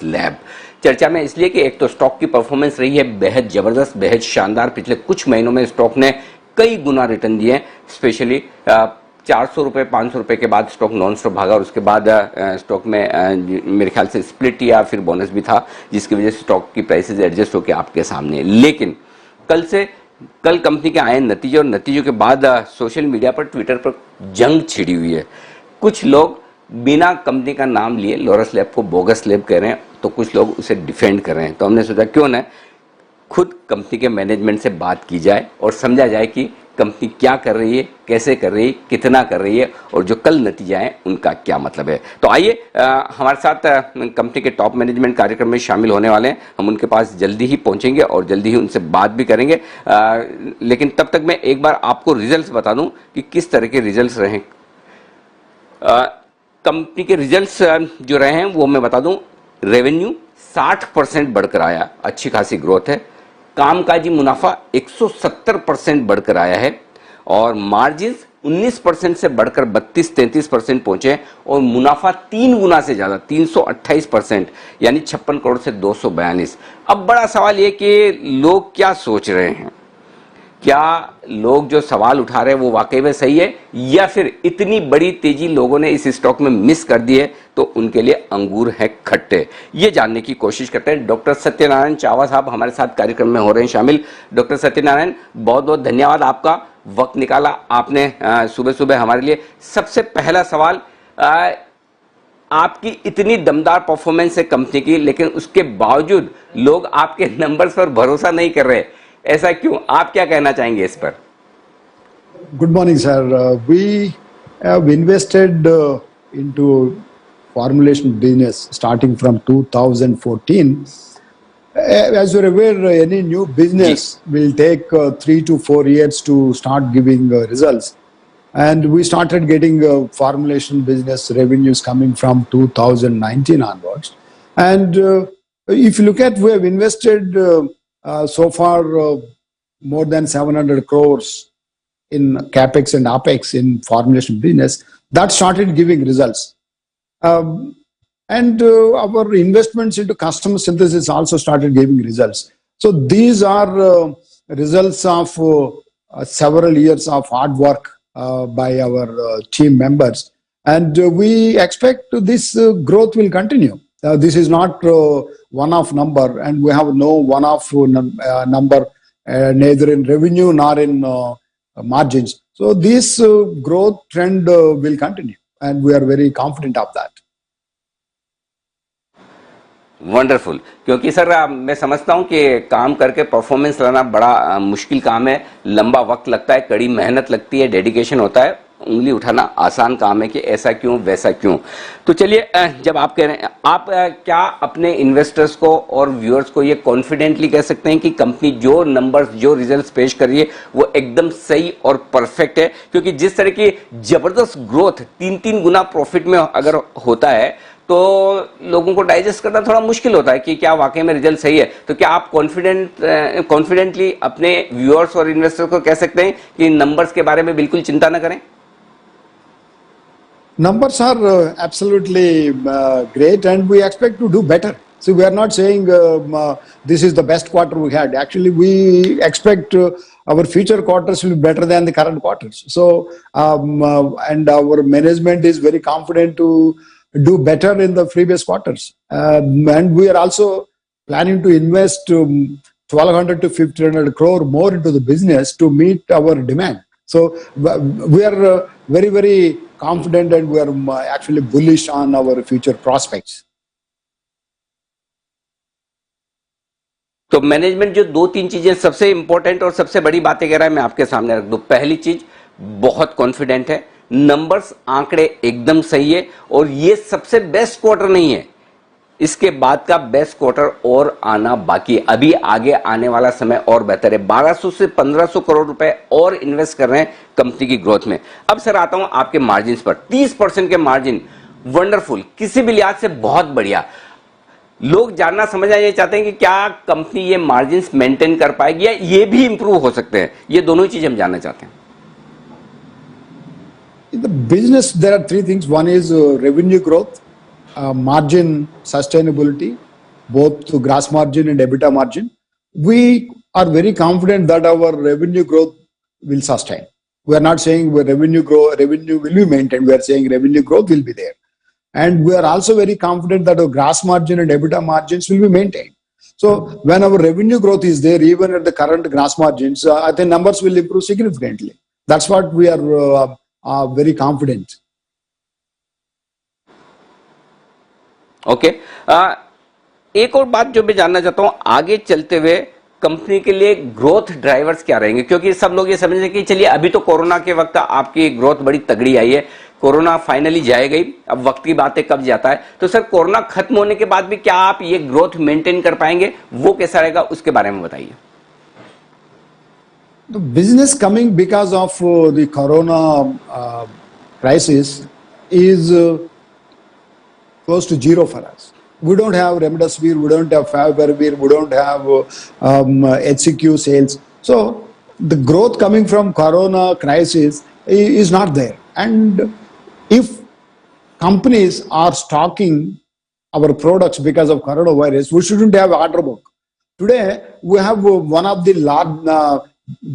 Lab चर्चा में इसलिए कि एक तो स्टॉक की परफॉर्मेंस रही है बेहद जबरदस्त, बेहद शानदार। पिछले कुछ महीनों में स्टॉक ने कई गुना रिटर्न दिए, स्पेशली 400 रुपये 500 रुपये के बाद स्टॉक नॉन स्टॉप भागा और उसके बाद स्टॉक में मेरे ख्याल से स्प्लिट या फिर बोनस भी था, जिसकी वजह से स्टॉक की प्राइसेस एडजस्ट होकर आपके सामने। लेकिन कल कंपनी के आए नतीजे और नतीजों के बाद सोशल मीडिया पर, ट्विटर पर जंग छिड़ी हुई है। कुछ लोग बिना कंपनी का नाम लिए लॉरस लैब को बोगस लैब कह रहे हैं, तो कुछ लोग उसे डिफेंड कर रहे हैं। तो हमने सोचा क्यों ना खुद कंपनी के मैनेजमेंट से बात की जाए और समझा जाए कि कंपनी क्या कर रही है, कैसे कर रही है, कितना कर रही है और जो कल नतीजे आए उनका क्या मतलब है। तो आइए हमारे साथ कंपनी के टॉप मैनेजमेंट कार्यक्रम में शामिल होने वाले हैं। हम उनके पास जल्दी ही पहुंचेंगे और जल्दी ही उनसे बात भी करेंगे। लेकिन तब तक मैं एक बार आपको रिजल्ट्स बता दूं कि किस तरह के रिजल्ट्स रहे। कंपनी के रिजल्ट्स जो रहे हैं वो मैं बता दूं। रेवेन्यू 60% बढ़कर आया, अच्छी खासी ग्रोथ है। कामकाजी मुनाफा 170% बढ़कर आया है और मार्जिन्स 19% से बढ़कर 32-33% पहुंचे और मुनाफा 3 गुना से ज्यादा 328%, यानी 56 करोड़ से 242। अब बड़ा सवाल ये कि लोग क्या सोच रहे हैं, क्या लोग जो सवाल उठा रहे हैं वो वाकई में सही है या फिर इतनी बड़ी तेजी लोगों ने इस स्टॉक में मिस कर दी है तो उनके लिए अंगूर है खट्टे। ये जानने की कोशिश करते हैं। डॉक्टर सत्यनारायण चावा साहब हमारे साथ कार्यक्रम में हो रहे हैं शामिल। डॉक्टर सत्यनारायण, बहुत बहुत धन्यवाद, आपका वक्त निकाला आपने सुबह सुबह हमारे लिए। सबसे पहला सवाल, आपकी इतनी दमदार परफॉर्मेंस है कंपनी की, लेकिन उसके बावजूद लोग आपके नंबर्स पर भरोसा नहीं कर रहे, ऐसा क्यों? आप क्या कहना चाहेंगे इस पर? Good morning, sir. We have invested into formulation business starting from 2014. As you're aware, any new business will take 3 to 4 years to start giving results. And we started getting formulation business revenues coming from 2019 onwards. And if you look at, we have invested so far more than 700 crores in capex and apex in formulation business. That started giving results. And our investments into custom synthesis also started giving results. So these are results of several years of hard work by our team members. And we expect this growth will continue. This is not one-off number, and we have no one-off number, neither in revenue nor in margins. So this growth trend will continue, and we are very confident of that. Wonderful. क्योंकि sir मैं समझता हूं कि काम करके performance लाना बड़ा मुश्किल काम है, लंबा वक्त लगता है, कड़ी मेहनत लगती है, डेडिकेशन होता है। उंगली उठाना आसान काम है कि ऐसा क्यों वैसा क्यों। तो चलिए, जब आप कह रहे हैं, आप क्या अपने इन्वेस्टर्स को और व्यूअर्स को ये कॉन्फिडेंटली कह सकते हैं कि कंपनी जो नंबर्स, जो रिजल्ट्स पेश कर रही है वो एकदम सही और परफेक्ट है? क्योंकि जिस तरह की जबरदस्त ग्रोथ 3-3 गुना प्रॉफिट में अगर होता है तो लोगों को डाइजेस्ट करना थोड़ा मुश्किल होता है कि क्या वाकई में रिजल्ट सही है। तो क्या आप कॉन्फिडेंटली अपने व्यूअर्स और इन्वेस्टर्स को कह सकते हैं कि नंबर्स के बारे में बिल्कुल चिंता न करें? Numbers are absolutely great, and we expect to do better. So we are not saying this is the best quarter we had. Actually, we expect our future quarters will be better than the current quarters. So, and our management is very confident to do better in the previous quarters. And we are also planning to invest 1,200 to 1,500 crore more into the business to meet our demand. So we are very, very confident, and we are actually bullish on our future prospects. तो management जो 2-3 चीजें सबसे important और सबसे बड़ी बातें कह रहा है, मैं आपके सामने रख दूं। पहली चीज, बहुत कॉन्फिडेंट है, नंबर्स, आंकड़े एकदम सही है और ये सबसे बेस्ट क्वार्टर नहीं है, इसके बाद का बेस्ट क्वार्टर और आना बाकी। अभी आगे आने वाला समय और बेहतर है। 1200 से 1500 करोड़ रुपए और इन्वेस्ट कर रहे हैं कंपनी की ग्रोथ में। अब सर आता हूं आपके मार्जिन पर। 30% के मार्जिन, वंडरफुल, किसी भी लिहाज से बहुत बढ़िया। लोग जानना समझना ये चाहते हैं कि क्या कंपनी ये मार्जिन मेंटेन कर पाएगी या ये भी इंप्रूव हो सकते हैं। ये दोनों ही चीज हम जानना चाहते हैं। In the business, there are three things. One is revenue growth. margin sustainability, both to gross margin and EBITDA margin, we are very confident that our revenue growth will sustain. We are not saying revenue will be maintained. We are saying revenue growth will be there. And we are also very confident that our gross margin and EBITDA margins will be maintained. So when our revenue growth is there, even at the current gross margins, I think numbers will improve significantly. That's what we are very confident. Okay एक और बात जो मैं जानना चाहता हूं, आगे चलते हुए कंपनी के लिए ग्रोथ ड्राइवर्स क्या रहेंगे? क्योंकि सब लोग ये समझ रहे हैं कि चलिए अभी तो कोरोना के वक्त आपकी ग्रोथ बड़ी तगड़ी आई है, कोरोना फाइनली जाएगा ही, अब वक्त की बात है कब जाता है। तो सर कोरोना खत्म होने के बाद भी क्या आप ये ग्रोथ मेंटेन कर पाएंगे? वो कैसा रहेगा उसके बारे में बताइए। The business coming because of the corona crisis is close to zero for us. We don't have remdesivir, we don't have favipiravir, we don't have HCQ sales. So the growth coming from corona crisis is not there. And if companies are stocking our products because of coronavirus, we shouldn't have order book. Today, we have one of the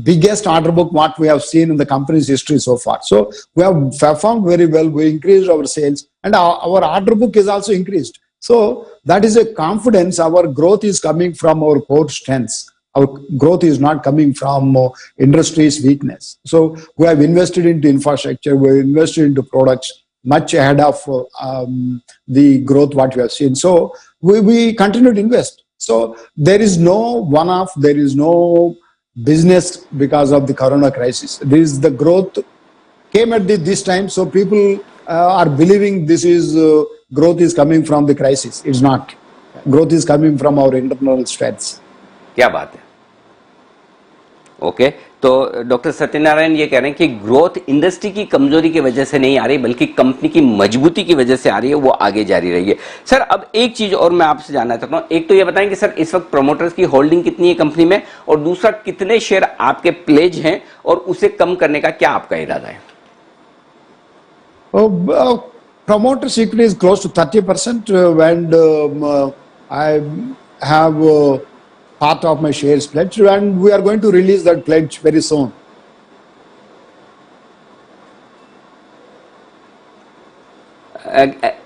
biggest order book what we have seen in the company's history so far. So we have performed very well. We increased our sales and our order book is also increased. So that is a confidence. Our growth is coming from our core strengths. Our growth is not coming from industry's weakness. So we have invested into infrastructure. We have invested into products much ahead of the growth what we have seen. So we continue to invest. So there is no one-off. There is no business because of the corona crisis. The growth came at this time, so people are believing this is growth is coming from the crisis. It's not. Growth is coming from our internal strengths. क्या बात है। Okay तो doctor Satyanarayan ये कह रहे हैं कि growth industry की कमजोरी की वजह से नहीं आ रही बल्कि कंपनी की मजबूती की वजह से आ रही है, वो आगे जारी रही है। सर अब एक चीज और मैं आपसे जानना चाहता हूं, एक तो ये बताएं कि सर इस वक्त प्रमोटर्स की होल्डिंग कितनी है कंपनी में, और दूसरा कितने शेयर आपके प्लेज हैं और उसे कम करने का क्या आपका इरादा है? Promoters equity is close to 30%, and I have part of my shares pledged, and we are going to release that pledge very soon.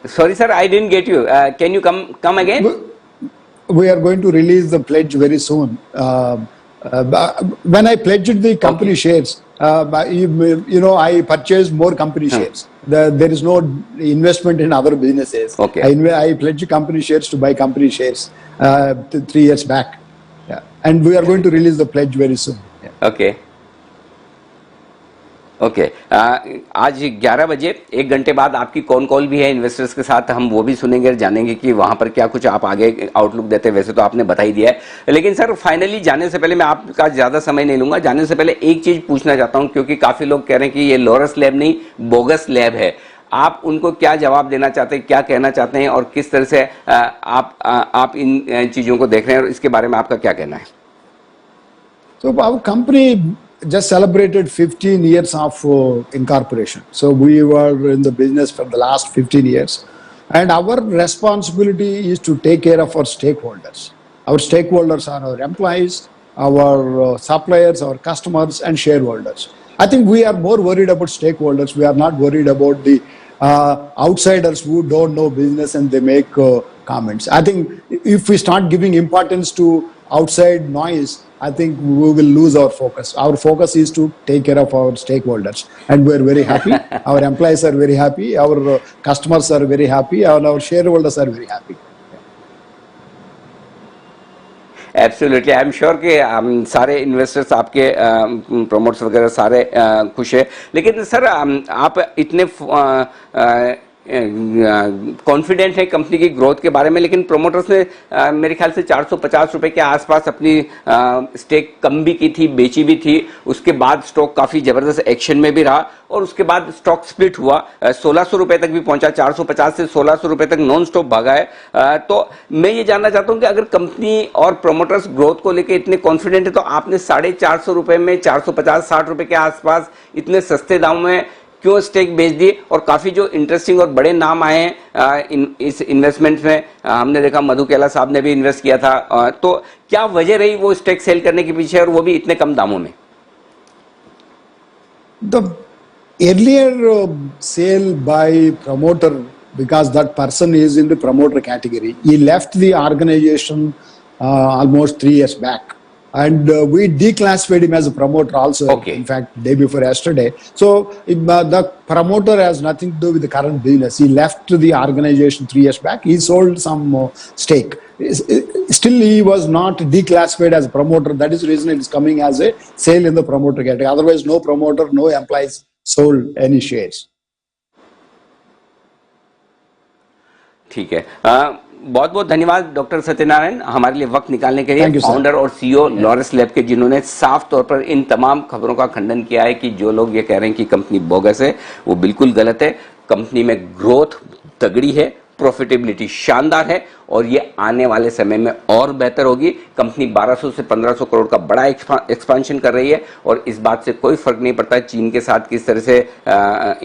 Sorry sir, I didn't get you. Can you come again? We are going to release the pledge very soon. When I pledged the company shares, I purchased more company shares. There is no investment in other businesses. Okay. I pledged company shares to buy company shares 3 years back. Yeah. And we are going to release the pledge very soon. Yeah. Okay. Okay आज 11 बजे 1 घंटे बाद आपकी कौन call भी है investors के साथ, हम वो भी सुनेंगे और जानेंगे कि वहां पर क्या कुछ आप आगे आउटलुक देते हैं। वैसे तो आपने बता ही दिया है, लेकिन सर फाइनली जाने से पहले मैं आपका ज्यादा समय नहीं लूंगा। जाने से पहले एक चीज पूछना चाहता हूं, क्योंकि काफी लोग कह रहे हैं कि ये लॉरस लैब नहीं बोगस लैब है। आप उनको क्या जवाब देना चाहते हैं, क्या कहना चाहते हैं, और किस तरह से आप इन चीजों को देख रहे हैं और इसके बारे में आपका क्या कहना है? So our company just celebrated 15 years of incorporation. So we were in the business for the last 15 years. And our responsibility is to take care of our stakeholders. Our stakeholders are our employees, our suppliers, our customers, and shareholders. I think we are more worried about stakeholders. We are not worried about the outsiders who don't know business and they make comments. I think if we start giving importance to outside noise, I think we will lose our focus. Our focus is to take care of our stakeholders, and we're very happy. Our employees are very happy. Our customers are very happy, and our shareholders are very happy. Absolutely, I am sure कि सारे investors आपके promoters वगैरह सारे खुश है। लेकिन sir आप इतने कॉन्फिडेंट है कंपनी की ग्रोथ के बारे में, लेकिन प्रोमोटर्स ने मेरे ख्याल से 450 रुपए के आसपास अपनी स्टेक कम भी की थी, बेची भी थी। उसके बाद स्टॉक काफी जबरदस्त एक्शन में भी रहा और उसके बाद स्टॉक स्प्लिट हुआ, 1600 रुपए तक भी पहुंचा, 450 से 1600 रुपए तक नॉन स्टॉप भागा है। तो मैं ये जानना चाहता हूं कि अगर कंपनी और प्रोमोटर्स ग्रोथ को लेकर इतने कॉन्फिडेंट है तो आपने 450 रुपए में 450-60 रुपए के आसपास इतने सस्ते दाम में क्यों स्टेक बेच दिए, और काफी जो इंटरेस्टिंग और बड़े नाम आए हैं इस इन्वेस्टमेंट में। हमने देखा मधु केला साहब ने भी इन्वेस्ट किया था, तो क्या वजह रही वो स्टेक सेल करने के पीछे, और वो भी इतने कम दामों में? The earlier sale by promoter, because that person is in the promoter category, he left the organization almost 3 years back, and we declassified him as a promoter also. Okay. In fact, day before yesterday. So the promoter has nothing to do with the current business. He left the organization 3 years back. He sold some stake. Still, he was not declassified as a promoter. That is the reason it is coming as a sale in the promoter category. Otherwise, no promoter, no employees sold any shares. ठीक है, बहुत बहुत धन्यवाद doctor Satyanarayan हमारे लिए वक्त निकालने के लिए, Thank you, sir. फाउंडर और सीईओ लॉरस लैब के, जिन्होंने साफ तौर पर इन तमाम खबरों का खंडन किया है कि जो लोग ये कह रहे हैं कि कंपनी बोगस है, वो बिल्कुल गलत है। कंपनी में ग्रोथ तगड़ी है, प्रॉफिटेबिलिटी शानदार है, और ये आने वाले समय में और बेहतर होगी। कंपनी 1200 से 1500 करोड़ का बड़ा एक्सपांशन कर रही है, और इस बात से कोई फर्क नहीं पड़ता चीन के साथ किस तरह से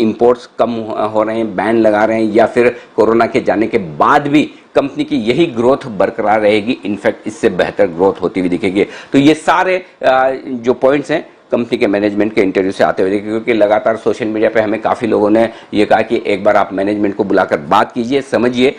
इंपोर्ट्स कम हो रहे हैं, बैन लगा रहे हैं, या फिर कोरोना के जाने के बाद भी कंपनी की यही ग्रोथ बरकरार रहेगी। इनफैक्ट इससे बेहतर ग्रोथ होती हुई दिखेगी। तो ये सारे जो पॉइंट्स हैं कंपनी के मैनेजमेंट के इंटरव्यू से आते हुए देखे, क्योंकि लगातार सोशल मीडिया पे हमें काफी लोगों ने ये कहा कि एक बार आप मैनेजमेंट को बुलाकर बात कीजिए, समझिए